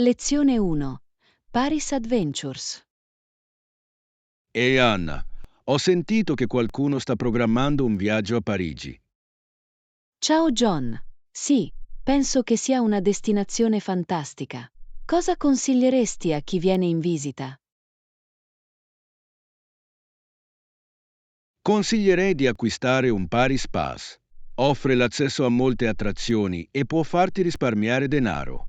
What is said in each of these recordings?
Lezione 1. Paris Adventures. Ehi Anna, ho sentito che qualcuno sta programmando un viaggio a Parigi. Ciao John. Sì, penso che sia una destinazione fantastica. Cosa consiglieresti a chi viene in visita? Consiglierei di acquistare un Paris Pass. Offre l'accesso a molte attrazioni e può farti risparmiare denaro.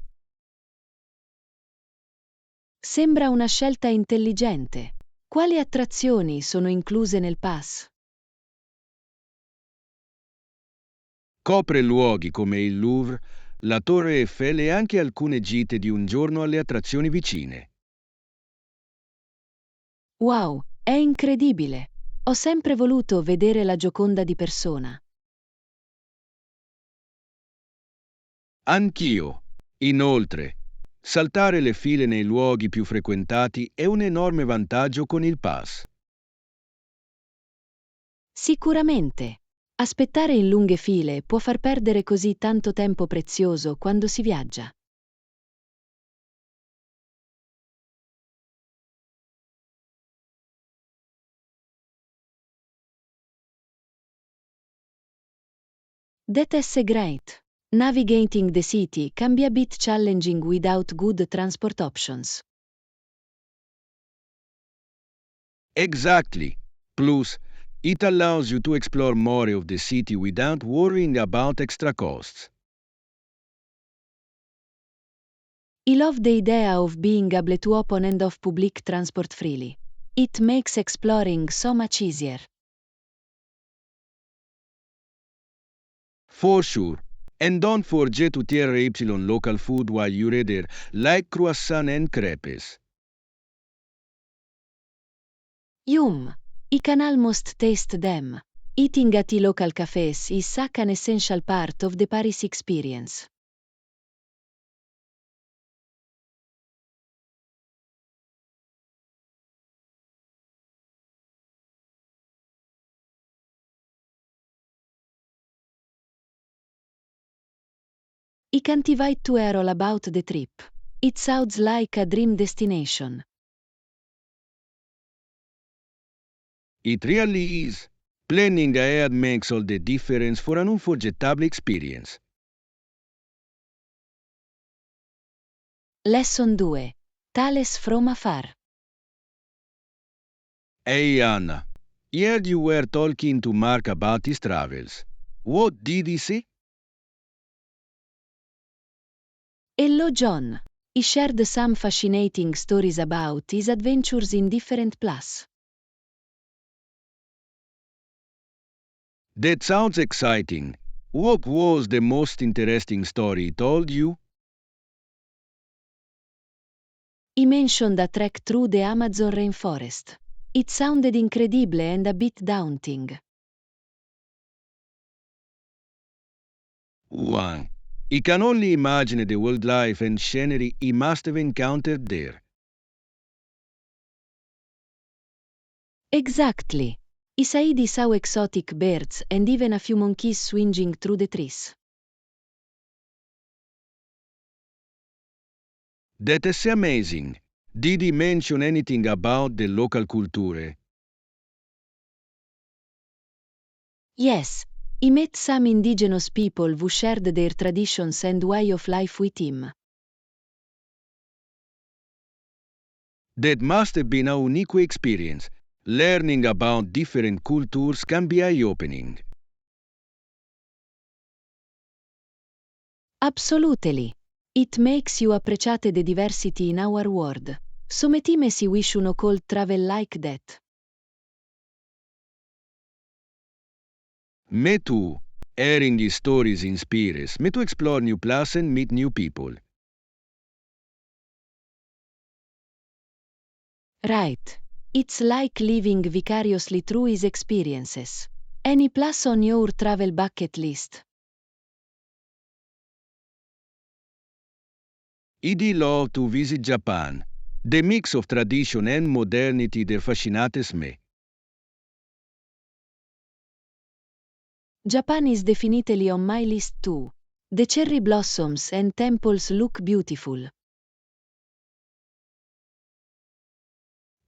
Sembra una scelta intelligente. Quali attrazioni sono incluse nel pass? Copre luoghi come il Louvre, la Torre Eiffel e anche alcune gite di un giorno alle attrazioni vicine. Wow, è incredibile! Ho sempre voluto vedere la Gioconda di persona. Anch'io. Inoltre, saltare le file nei luoghi più frequentati è un enorme vantaggio con il pass. Sicuramente. Aspettare in lunghe file può far perdere così tanto tempo prezioso quando si viaggia. That's great. Navigating the city can be a bit challenging without good transport options. Exactly. Plus, it allows you to explore more of the city without worrying about extra costs. I love the idea of being able to open and off public transport freely. It makes exploring so much easier. For sure. And don't forget to try local food while you're there, like croissant and crepes. Yum! I can almost taste them. Eating at local cafes is such an essential part of the Paris experience. I can't wait to hear all about the trip. It sounds like a dream destination. It really is. Planning ahead makes all the difference for an unforgettable experience. Lesson 2. Tales from afar. Hey Anna, heard you were talking to Mark about his travels. What did he say? Hello John. He shared some fascinating stories about his adventures in different places. That sounds exciting. What was the most interesting story he told you? He mentioned a trek through the Amazon rainforest. It sounded incredible and a bit daunting. One. He can only imagine the wildlife and scenery he must have encountered there. Exactly. He said he saw exotic birds and even a few monkeys swinging through the trees. That is amazing. Did he mention anything about the local culture? Yes, he met some indigenous people who shared their traditions and way of life with him. That must have been a unique experience. Learning about different cultures can be eye-opening. Absolutely. It makes you appreciate the diversity in our world. So many times wish uno could travel like that. Me too. Hearing these stories inspires me to explore new places and meet new people. Right. It's like living vicariously through his experiences. Any place on your travel bucket list? I'd love to visit Japan. The mix of tradition and modernity that fascinates me. Japan is definitely on my list too. The cherry blossoms and temples look beautiful.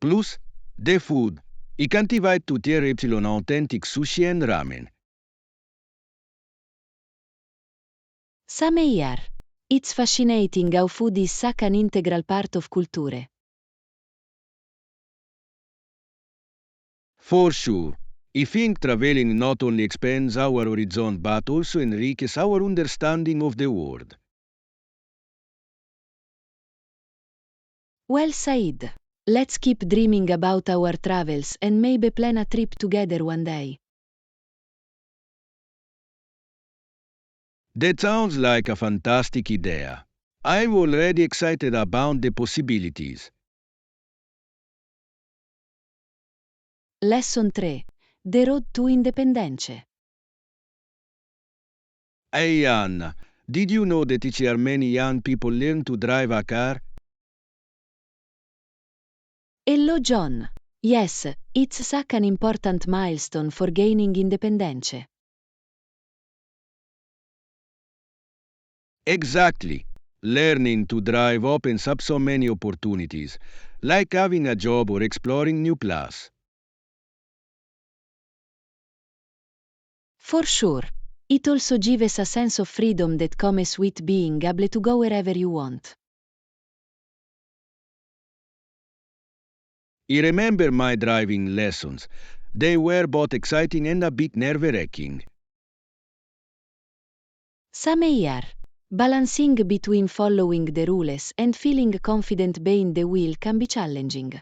Plus, the food. I kantivait tutier epsilon authentic sushi and ramen. Sameyar. It's fascinating how food is such an integral part of culture. For sure. I think traveling not only expands our horizon but also enriches our understanding of the world. Well, Said. Let's keep dreaming about our travels and maybe plan a trip together one day. That sounds like a fantastic idea. I'm already excited about the possibilities. Lesson 3. The Road to Independence. Hey Anna, did you know that here many young people learn to drive a car? Hello, John. Yes, it's such an important milestone for gaining independence. Exactly. Learning to drive opens up so many opportunities, like having a job or exploring new places. For sure. It also gives a sense of freedom that comes with being able to go wherever you want. I remember my driving lessons. They were both exciting and a bit nerve-wracking. Sameyar. Balancing between following the rules and feeling confident behind the wheel can be challenging.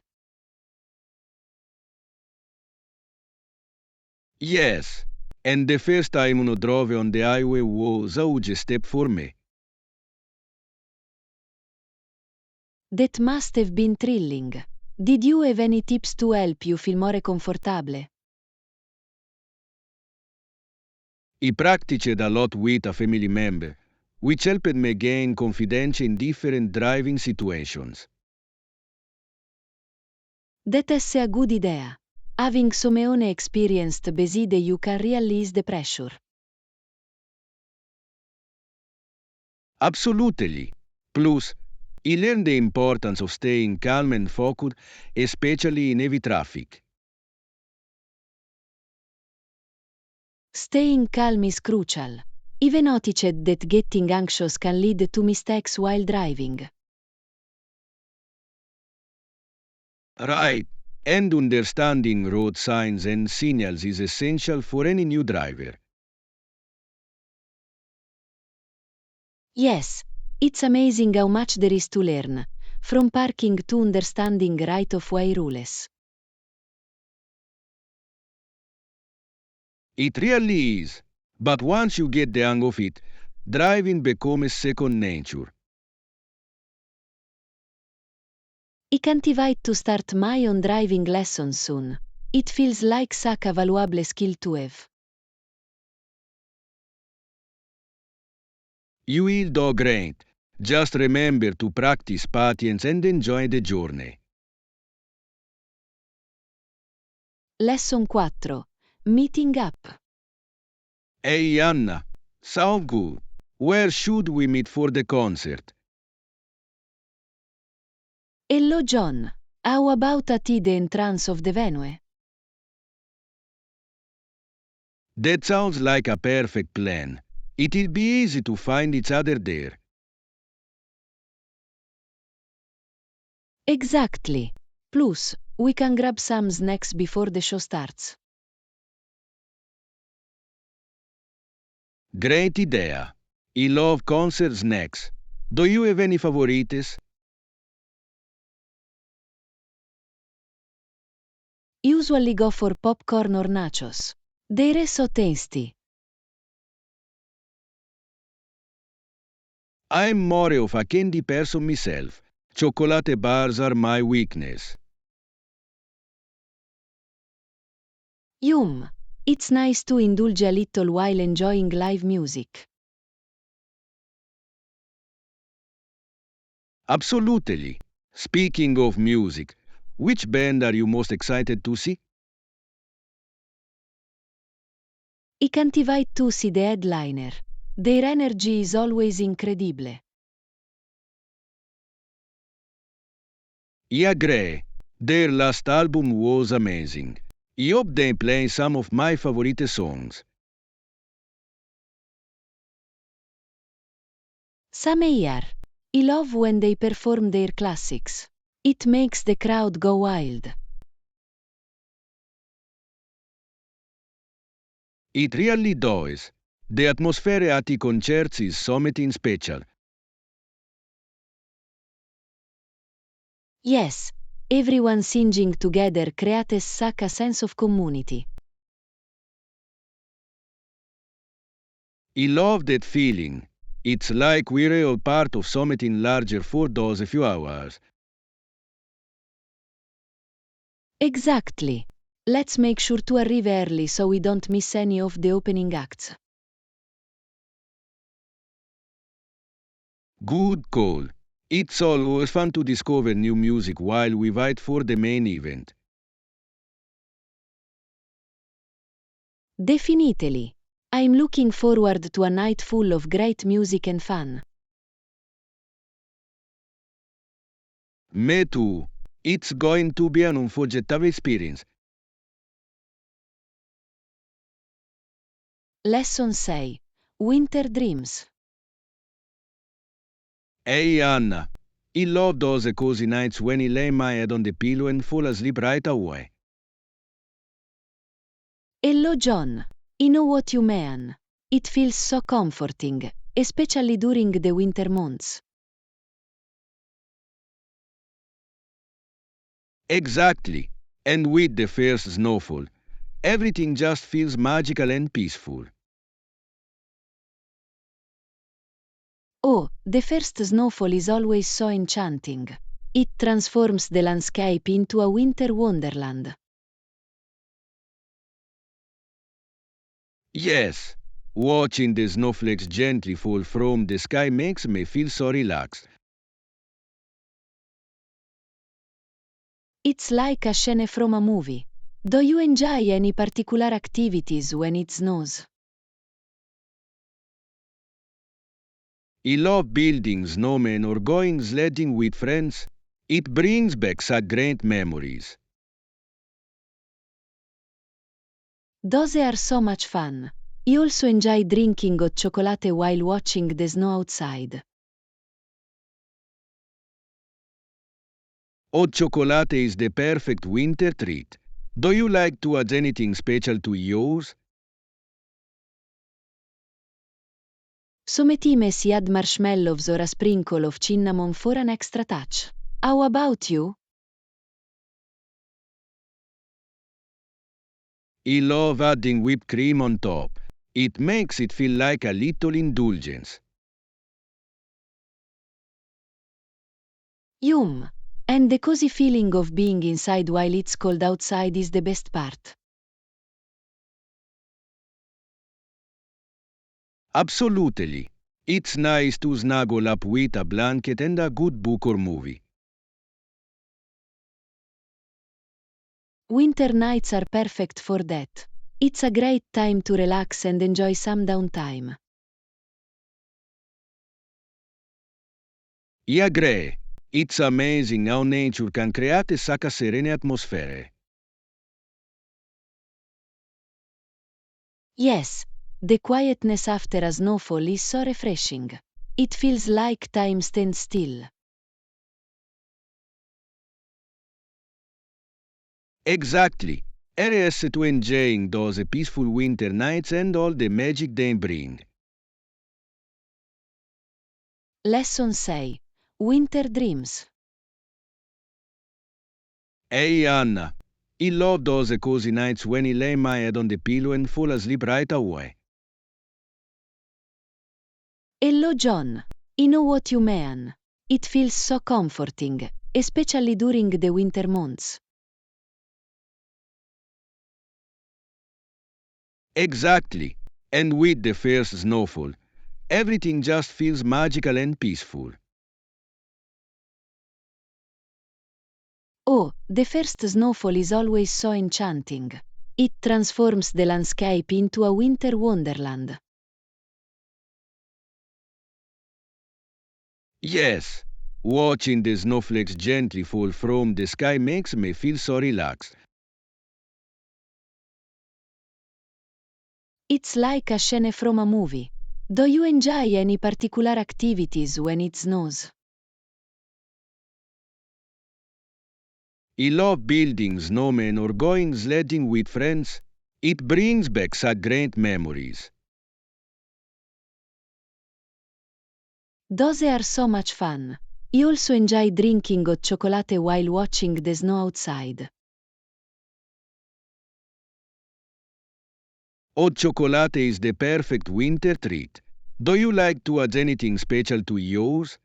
Yes, and the first time I drove on the highway was a huge step for me. That must have been thrilling. Did you have any tips to help you feel more comfortable? I practiced a lot with a family member, which helped me gain confidence in different driving situations. That's a good idea. Having someone experienced beside you can really ease the pressure. Absolutely. Plus, I learned the importance of staying calm and focused, especially in heavy traffic. Staying calm is crucial. Even noticed that getting anxious can lead to mistakes while driving. Right. And understanding road signs and signals is essential for any new driver. Yes, it's amazing how much there is to learn, from parking to understanding right-of-way rules. It really is. But once you get the hang of it, driving becomes second nature. I can't wait to start my own driving lessons soon. It feels like such a valuable skill to have. You will do great. Just remember to practice patience and enjoy the journey. Lesson 4. Meeting up. Hey Anna, sound good. Where should we meet for the concert? Hello, John. How about at the entrance of the venue? That sounds like a perfect plan. It'll be easy to find each other there. Exactly. Plus, we can grab some snacks before the show starts. Great idea. I love concert snacks. Do you have any favorites? Usually go for popcorn or nachos. They're so tasty. I'm more of a candy person myself. Chocolate bars are my weakness. Yum! It's nice to indulge a little while enjoying live music. Absolutely. Speaking of music, which band are you most excited to see? I can't wait to see the headliner. Their energy is always incredible. I agree. Their last album was amazing. I hope they play some of my favorite songs. Same here. I love when they perform their classics. It makes the crowd go wild. It really does. The atmosphere at the concerts is something special. Yes, everyone singing together creates such a sense of community. I love that feeling. It's like we're all part of something larger for those few hours. Exactly. Let's make sure to arrive early so we don't miss any of the opening acts. Good call. It's always fun to discover new music while we wait for the main event. Definitely. I'm looking forward to a night full of great music and fun. Me too. It's going to be an unforgettable experience. Lesson 6. Winter Dreams. Hey Anna, I love those cozy nights when I lay my head on the pillow and fall asleep right away. Hello John. I know what you mean. It feels so comforting, especially during the winter months. Exactly. And with the first snowfall, everything just feels magical and peaceful. Oh, the first snowfall is always so enchanting. It transforms the landscape into a winter wonderland. Yes, watching the snowflakes gently fall from the sky makes me feel so relaxed. It's like a scene from a movie. Do you enjoy any particular activities when it snows? I love building snowmen or going sledding with friends. It brings back such great memories. Those are so much fun. I also enjoy drinking hot chocolate while watching the snow outside. Hot chocolate is the perfect winter treat. Do you like to add anything special to yours? Sometimes si add marshmallows or a sprinkle of cinnamon for an extra touch. How about you? I love adding whipped cream on top. It makes it feel like a little indulgence. Yum! And the cozy feeling of being inside while it's cold outside is the best part. Absolutely. It's nice to snuggle up with a blanket and a good book or movie. Winter nights are perfect for that. It's a great time to relax and enjoy some downtime. I agree. It's amazing how nature can create such a serene atmosphere. Yes, the quietness after a snowfall is so refreshing. It feels like time stands still. Exactly. Here's to enjoying those peaceful winter nights and all the magic they bring. Lesson 6. Winter Dreams. Hey Anna, I love those cozy nights when I lay my head on the pillow and fall asleep right away. Hello John. I know what you mean. It feels so comforting, especially during the winter months. Exactly. And with the first snowfall, everything just feels magical and peaceful. Oh, the first snowfall is always so enchanting. It transforms the landscape into a winter wonderland. Yes, Watching the snowflakes gently fall from the sky makes me feel so relaxed. It's like a scene from a movie. Do you enjoy any particular activities when it snows? I love building snowmen or going sledding with friends. It brings back such great memories. Those are so much fun. I also enjoy drinking hot chocolate while watching the snow outside. Hot chocolate is the perfect winter treat. Do you like to add anything special to yours?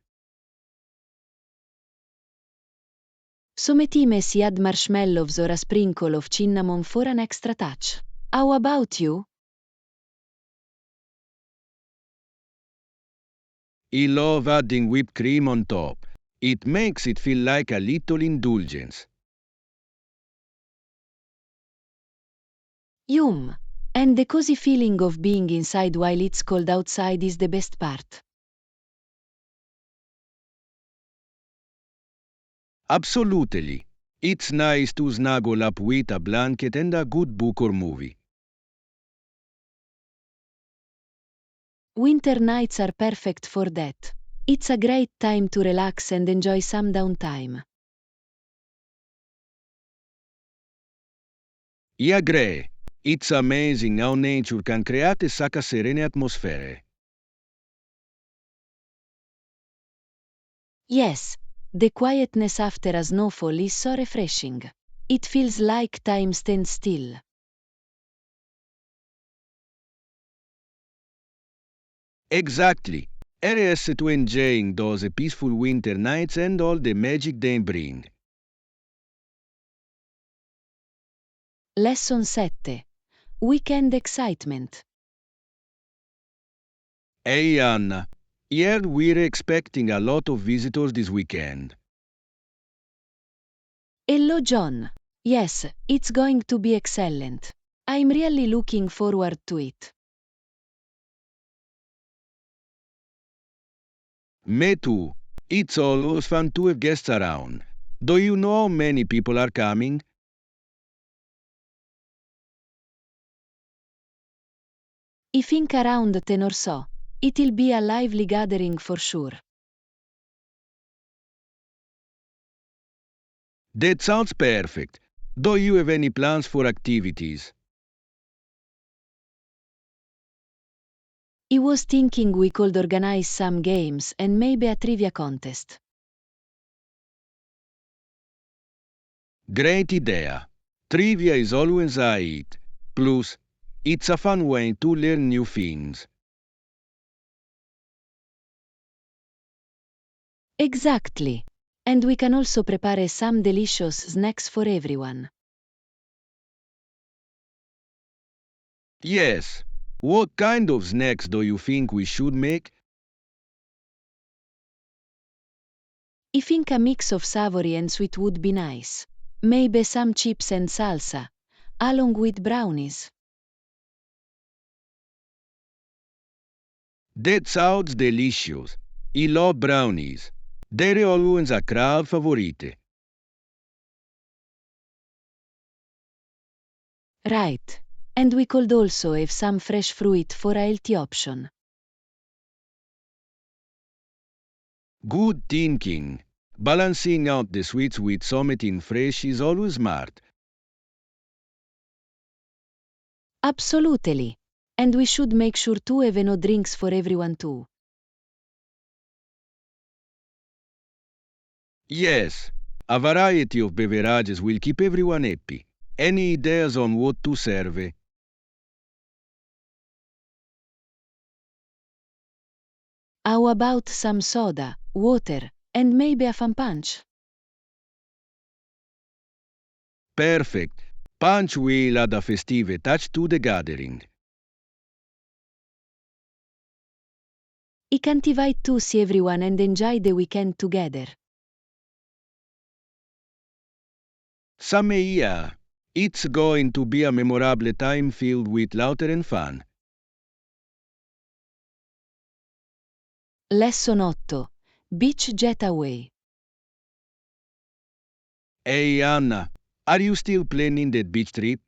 Sometimes I add marshmallows or a sprinkle of cinnamon for an extra touch. How about you? I love adding whipped cream on top. It makes it feel like a little indulgence. Yum! And the cozy feeling of being inside while it's cold outside is the best part. Absolutely. It's nice to snuggle up with a blanket and a good book or movie. Winter nights are perfect for that. It's a great time to relax and enjoy some downtime. I agree. It's amazing how nature can create such a serene atmosphere. Yes, the quietness after a snowfall is so refreshing. It feels like time stands still. Exactly. Here's to enjoying those peaceful winter nights and all the magic they bring. Lesson 7. Weekend excitement. Hey Anna, here we're expecting a lot of visitors this weekend. Hello John. Yes, it's going to be excellent. I'm really looking forward to it. Me too. It's always fun to have guests around. Do you know how many people are coming? I think around 10 or so. It'll be a lively gathering for sure. That sounds perfect. Do you have any plans for activities? I was thinking we could organize some games and maybe a trivia contest. Great idea. Trivia is always a hit. Plus, it's a fun way to learn new things. Exactly. And we can also prepare some delicious snacks for everyone. Yes. What kind of snacks do you think we should make? I think a mix of savory and sweet would be nice. Maybe some chips and salsa, along with brownies. That sounds delicious. I love brownies. They're always a crowd favorite. Right. And we could also have some fresh fruit for a healthy option. Good thinking. Balancing out the sweets with something fresh is always smart. Absolutely. And we should make sure to have enough drinks for everyone too. Yes, a variety of beverages will keep everyone happy. Any ideas on what to serve? How about some soda, water, and maybe a fun punch? Perfect. Punch will add a festive touch to the gathering. I can't wait to see everyone and enjoy the weekend together. Same here. It's going to be a memorable time filled with laughter and fun. Lesson 8. Beach Getaway. Hey Anna, are you still planning that beach trip?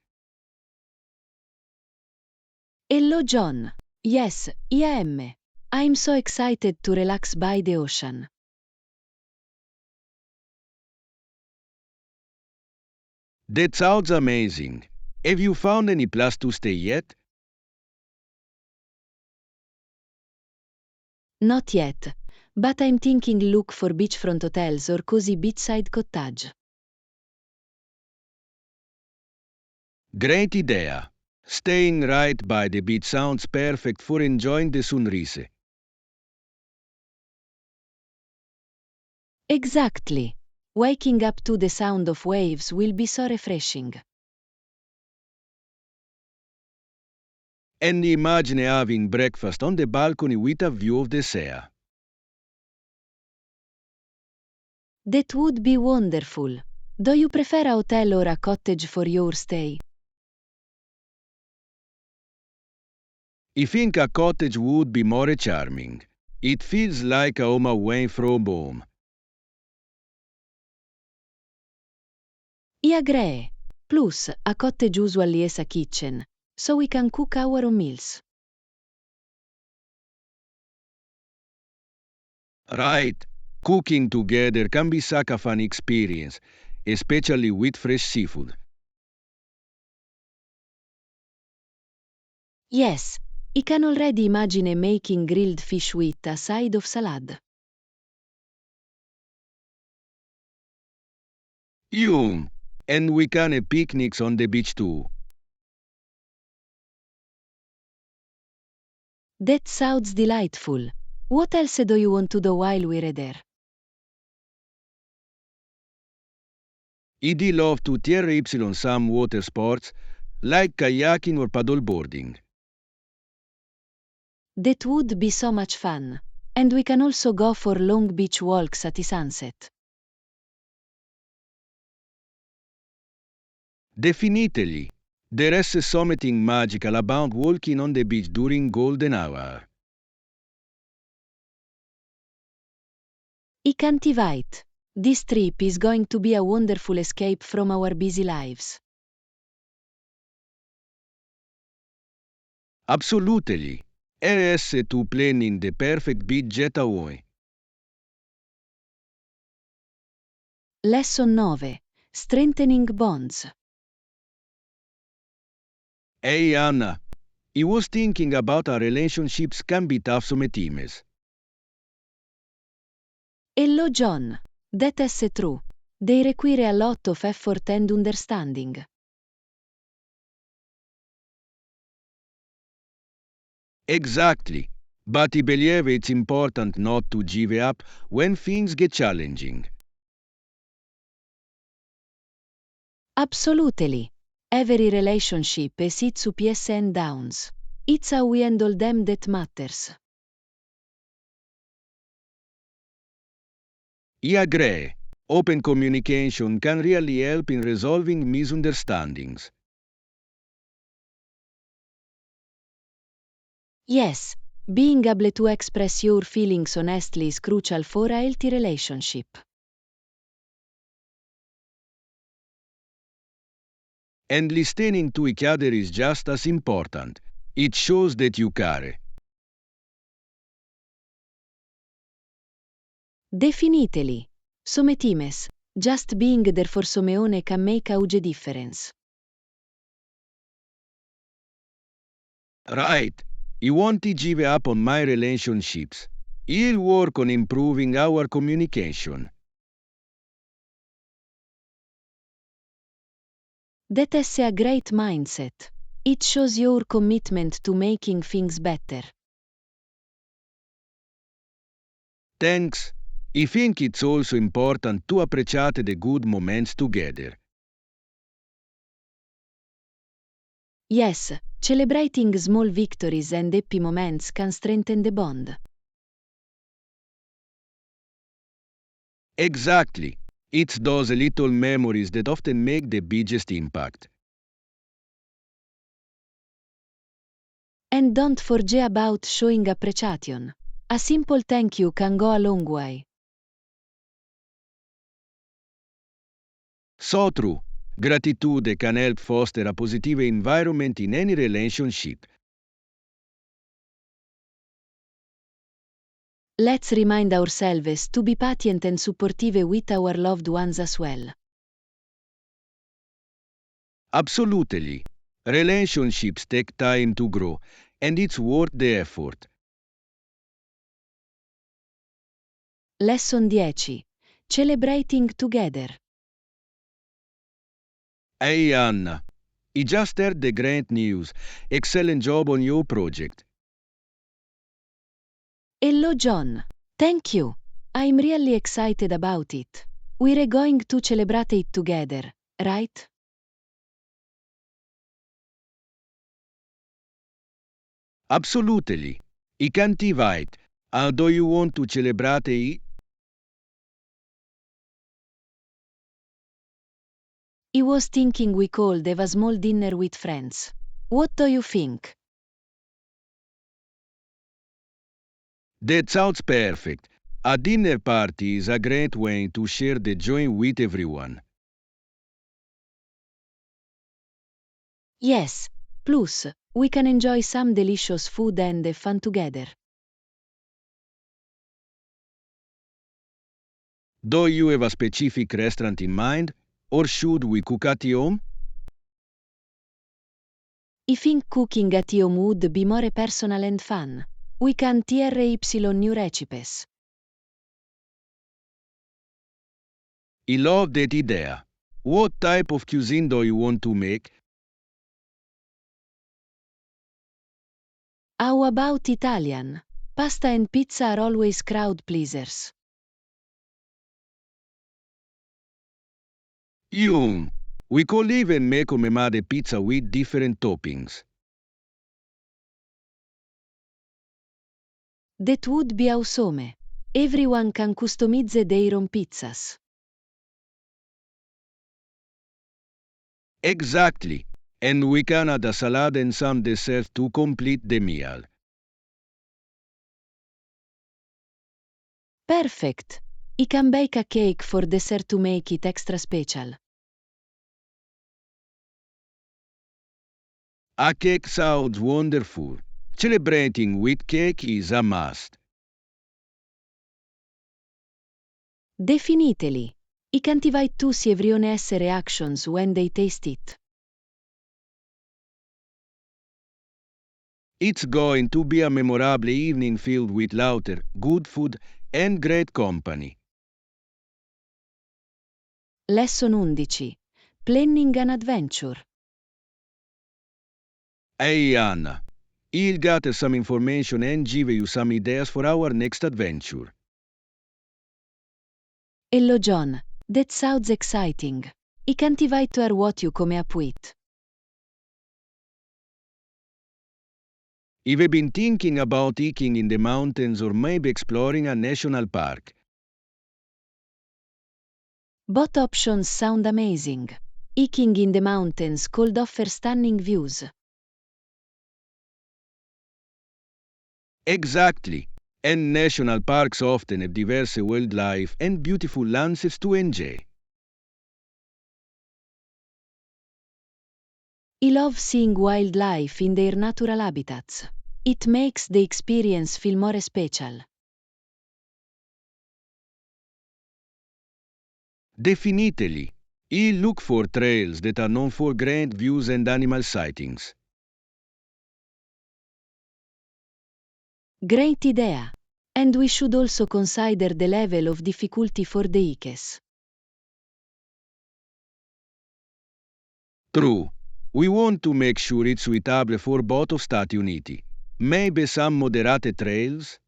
Hello John. Yes, I am. I'm so excited to relax by the ocean. That sounds amazing. Have you found any place to stay yet? Not yet, but I'm thinking look for beachfront hotels or cozy beachside cottage. Great idea. Staying right by the beach sounds perfect for enjoying the sunrise. Exactly. Waking up to the sound of waves will be so refreshing. And imagine having breakfast on the balcony with a view of the sea. That would be wonderful. Do you prefer a hotel or a cottage for your stay? I think a cottage would be more charming. It feels like a home away from home. I agree. Plus, a cottage usually has a kitchen, so we can cook our own meals. Right. Cooking together can be such a fun experience, especially with fresh seafood. Yes, I can already imagine making grilled fish with a side of salad. Yum! And we can have picnics on the beach too. That sounds delightful. What else do you want to do while we're there? I'd love to tier Y some water sports, like kayaking or paddleboarding. That would be so much fun. And we can also go for long beach walks at the sunset. Definitely. There is something magical about walking on the beach during golden hour. I can't wait. This trip is going to be a wonderful escape from our busy lives. Absolutely. RS to planning the perfect beach getaway. Lesson 9. Strengthening bonds. Hey Anna, I was thinking about our relationships can be tough sometimes. Hello John. That is true. They require a lot of effort and understanding. Exactly. But I believe it's important not to give up when things get challenging. Absolutely. Every relationship has its ups and downs. It's how we handle them that matters. I agree. Open communication can really help in resolving misunderstandings. Yes, being able to express your feelings honestly is crucial for a healthy relationship. And listening to each other is just as important. It shows that you care. Definitely. Sometimes, just being there for someone can make a huge difference. Right. I won't give up on my relationships. I'll work on improving our communication. That is a great mindset. It shows your commitment to making things better. Thanks. I think it's also important to appreciate the good moments together. Yes, celebrating small victories and happy moments can strengthen the bond. Exactly. It's those little memories that often make the biggest impact. And don't forget about showing appreciation. A simple thank you can go a long way. So true. Gratitude can help foster a positive environment in any relationship. Let's remind ourselves to be patient and supportive with our loved ones as well. Absolutely. Relationships take time to grow, and it's worth the effort. Lesson 10. Celebrating together. Hey Anna, I just heard the great news. Excellent job on your project. Hello, John. Thank you. I'm really excited about it. We're going to celebrate it together, right? Absolutely. I can't wait. How do you want to celebrate it? I was thinking we could have a small dinner with friends. What do you think? That sounds perfect. A dinner party is a great way to share the joy with everyone. Yes. Plus, we can enjoy some delicious food and have fun together. Do you have a specific restaurant in mind, or should we cook at home? I think cooking at home would be more personal and fun. We can try new recipes. I love that idea. What type of cuisine do you want to make? How about Italian? Pasta and pizza are always crowd pleasers. Yum! We could even make homemade pizza with different toppings. That would be awesome. Everyone can customize their own pizzas. Exactly. And we can add a salad and some dessert to complete the meal. Perfect. I can bake a cake for dessert to make it extra special. A cake sounds wonderful. Celebrating with cake is a must. Definitely. I can't wait to see everyone's reactions when they taste it. It's going to be a memorable evening filled with laughter, good food, and great company. Lesson 11. Planning an adventure. Hey Anna, I'll gather some information and give you some ideas for our next adventure. Hello John. That sounds exciting. I can't wait to hear what you come up with. I've been thinking about hiking in the mountains or maybe exploring a national park. Both options sound amazing. Hiking in the mountains could offer stunning views. Exactly. And national parks often have diverse wildlife and beautiful landscapes to enjoy. I love seeing wildlife in their natural habitats. It makes the experience feel more special. Definitely. I look for trails that are known for great views and animal sightings. Great idea. And we should also consider the level of difficulty for the hikes. True. We want to make sure it's suitable for both of Stati Uniti. Maybe some moderate trails?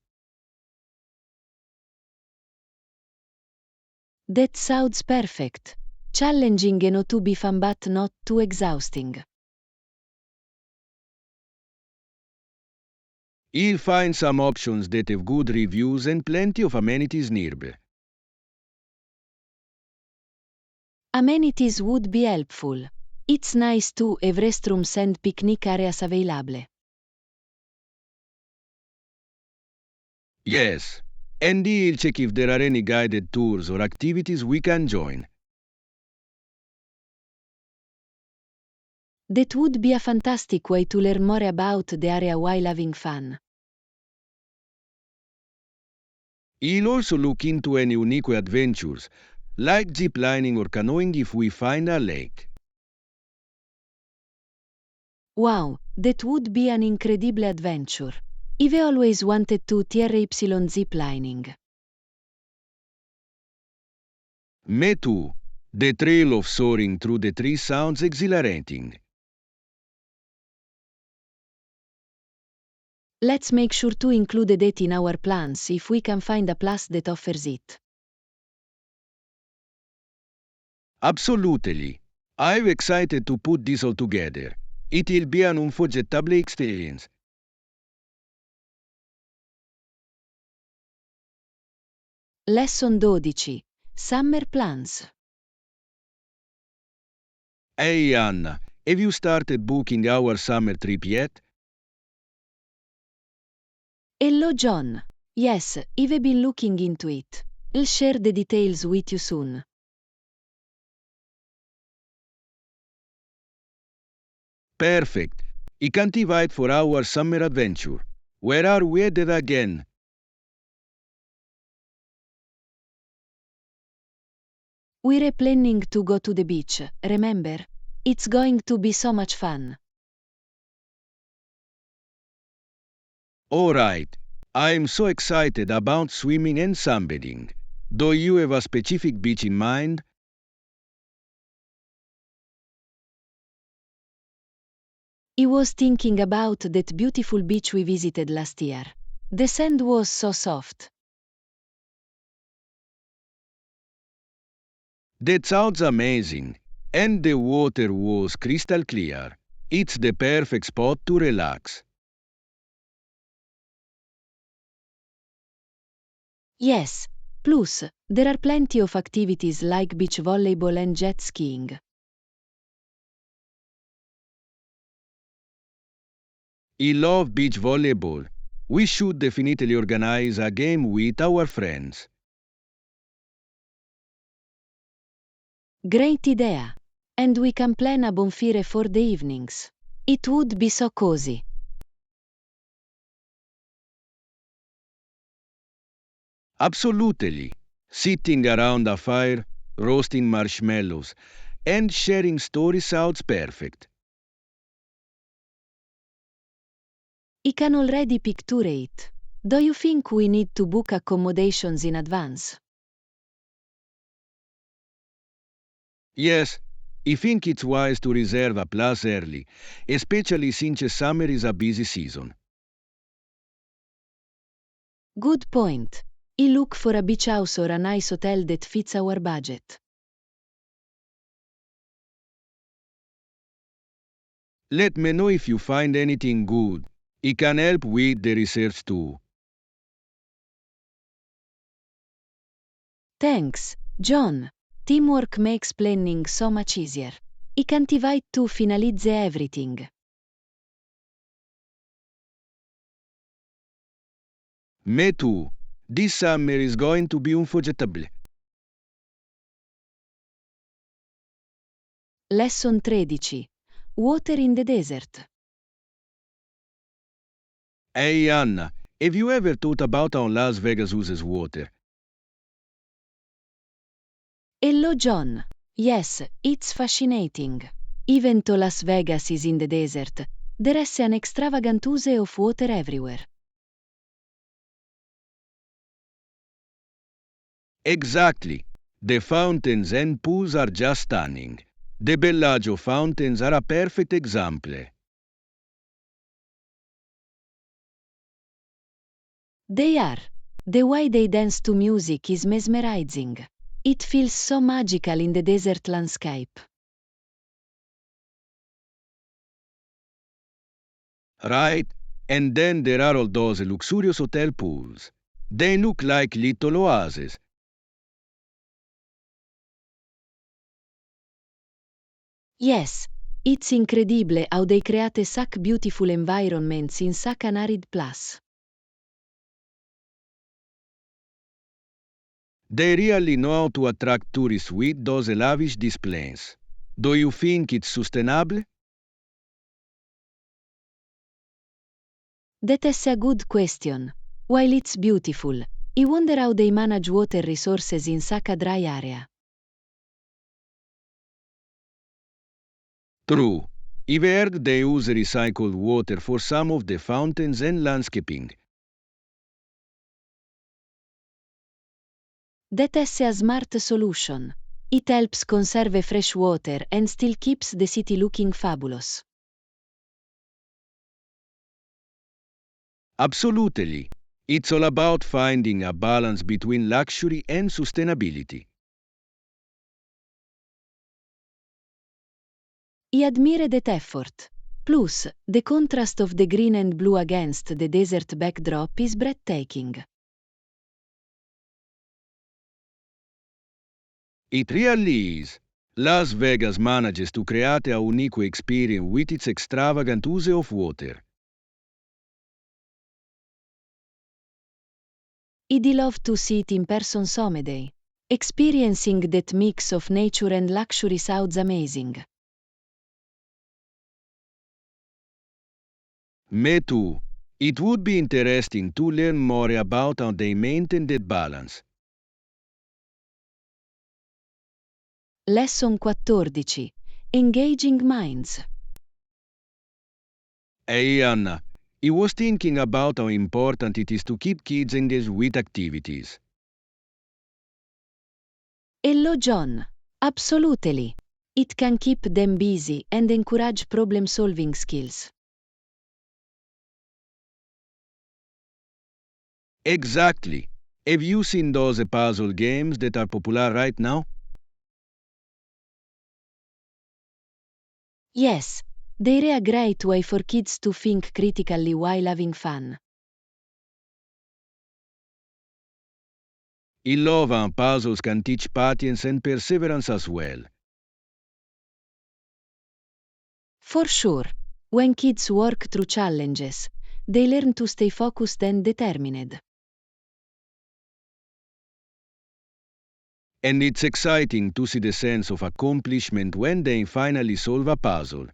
That sounds perfect. Challenging enough to be fun but not too exhausting. You'll find some options that have good reviews and plenty of amenities nearby. Amenities would be helpful. It's nice to have restrooms and picnic areas available. Yes. And I'll check if there are any guided tours or activities we can join. That would be a fantastic way to learn more about the area while having fun. He'll also look into any unique adventures, like zip lining or canoeing if we find a lake. Wow, that would be an incredible adventure. I've always wanted to TRY zip lining. Me too. The thrill of soaring through the trees sounds exhilarating. Let's make sure to include it in our plans if we can find a place that offers it. Absolutely. I'm excited to put this all together. It'll be an unforgettable experience. Lesson 12. Summer plans. Hey Anna, have you started booking our summer trip yet? Hello John. Yes, I've been looking into it. I'll share the details with you soon. Perfect. I can't wait for our summer adventure. Where are we headed again? We're planning to go to the beach, remember? It's going to be so much fun. All right. I'm so excited about swimming and sunbathing. Do you have a specific beach in mind? I was thinking about that beautiful beach we visited last year. The sand was so soft. That sounds amazing. And the water was crystal clear. It's the perfect spot to relax. Yes, plus, there are plenty of activities like beach volleyball and jet skiing. I love beach volleyball. We should definitely organize a game with our friends. Great idea! And we can plan a bonfire for the evenings. It would be so cozy. Absolutely. Sitting around a fire, roasting marshmallows, and sharing stories sounds perfect. I can already picture it. Do you think we need to book accommodations in advance? Yes, I think it's wise to reserve a place early, especially since summer is a busy season. Good point. I look for a beach house or a nice hotel that fits our budget. Let me know if you find anything good. I can help with the research too. Thanks, John. Teamwork makes planning so much easier. I can't wait to finalize everything. Me too. This summer is going to be unforgettable. Lesson 13. Water in the desert. Hey Anna, have you ever thought about how Las Vegas uses water? Hello John. Yes, it's fascinating. Even though Las Vegas is in the desert, there is an extravagant use of water everywhere. Exactly. The fountains and pools are just stunning. The Bellagio fountains are a perfect example. They are. The way they dance to music is mesmerizing. It feels so magical in the desert landscape. Right? And then there are all those luxurious hotel pools. They look like little oases. Yes, it's incredible how they create such beautiful environments in such an arid place. They really know how to attract tourists with those lavish displays. Do you think it's sustainable? That's a good question. While it's beautiful, I wonder how they manage water resources in such a dry area. True. I've heard they use recycled water for some of the fountains and landscaping. That's a smart solution. It helps conserve fresh water and still keeps the city looking fabulous. Absolutely. It's all about finding a balance between luxury and sustainability. I admire that effort. Plus, the contrast of the green and blue against the desert backdrop is breathtaking. It really is. Las Vegas manages to create a unique experience with its extravagant use of water. I'd love to see it in person someday. Experiencing that mix of nature and luxury sounds amazing. Me too. It would be interesting to learn more about how they maintain that balance. Lesson 14. Engaging minds. Hey Anna, I was thinking about how important it is to keep kids engaged with activities. Hello John. Absolutely. It can keep them busy and encourage problem-solving skills. Exactly. Have you seen those puzzle games that are popular right now? Yes, they're a great way for kids to think critically while having fun. I love how puzzles can teach patience and perseverance as well. For sure, when kids work through challenges, they learn to stay focused and determined. And it's exciting to see the sense of accomplishment when they finally solve a puzzle.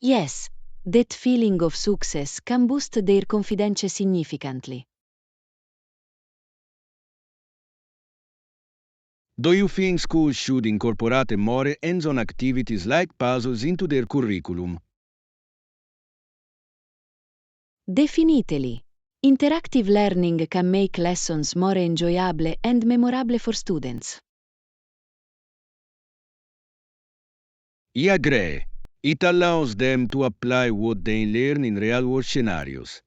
Yes, that feeling of success can boost their confidence significantly. Do you think schools should incorporate more hands-on activities like puzzles into their curriculum? Definitely. Interactive learning can make lessons more enjoyable and memorable for students. I agree. It allows them to apply what they learn in real-world scenarios.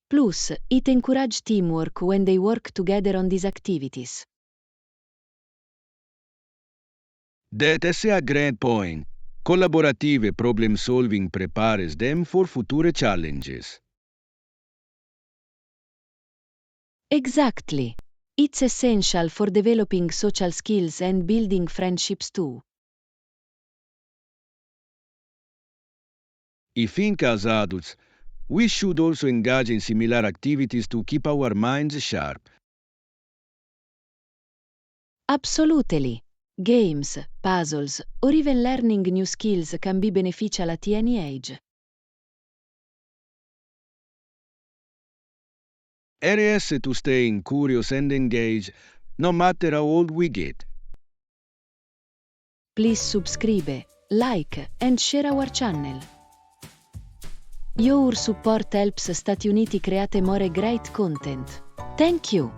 Plus, it encourages teamwork when they work together on these activities. That's a great point. Collaborative problem-solving prepares them for future challenges. Exactly. It's essential for developing social skills and building friendships too. I think as adults, we should also engage in similar activities to keep our minds sharp. Absolutely. Games, puzzles, or even learning new skills can be beneficial at any age. Areas to staying curious and engaged, no matter how old we get. Please subscribe, like, and share our channel. Your support helps Stati Uniti create more great content. Thank you.